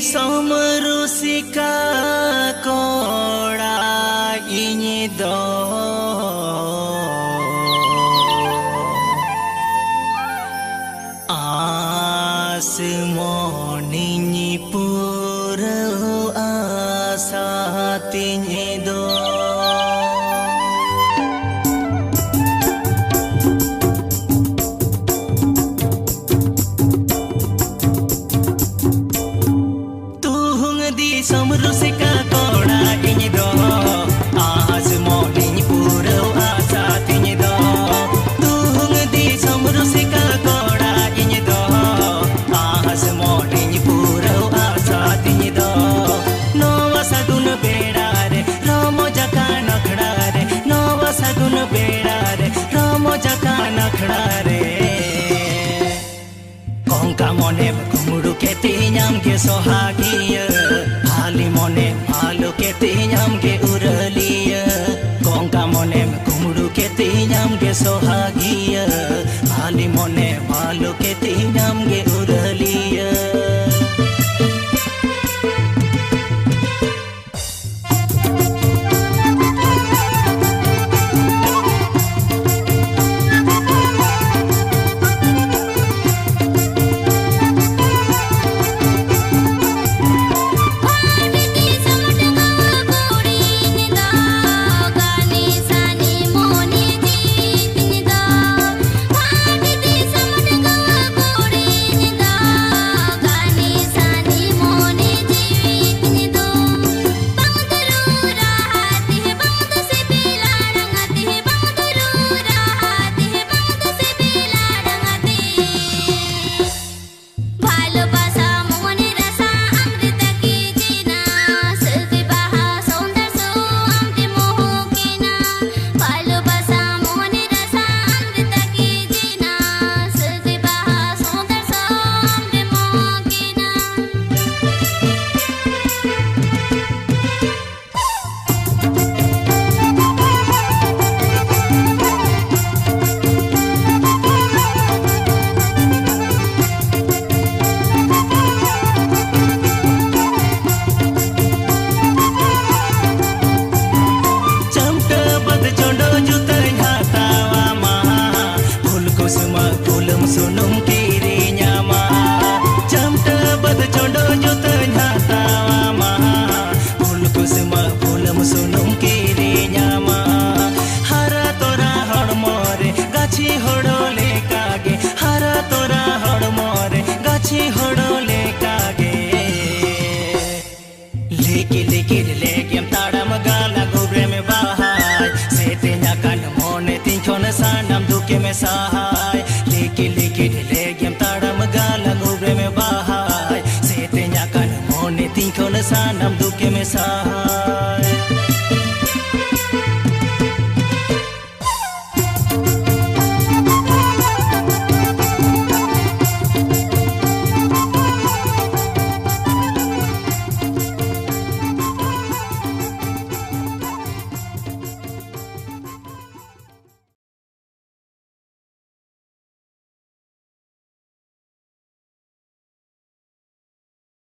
Somrusika koda ini do asmoni pura asa tinye do Somrusika koda ini do asmoni pura asa tinye do tuhung di somrusika koda ini do asmoni pura asa tinye do no sagun beda re ramo jaka nakhda re no sagun beda re ramo jaka nakhda re kongka mone kumuru keti nyam ke sohagiya Ali mone malu ke tinyam ke uraliya kongka mone kumuru ke tinyam ke sohagiya Ali mone malu ke tinyam ke uraliya sunum kiri nyama jam tebad condo juteng hatawa maha bulku sema bulam sunum kiri nyama hara tora hormore gachi hodole kage hara tora hormore gachi hodole kage leke tadam gala gubre me bahai sete nyakan mone tinchon sanam duke me sahai Kili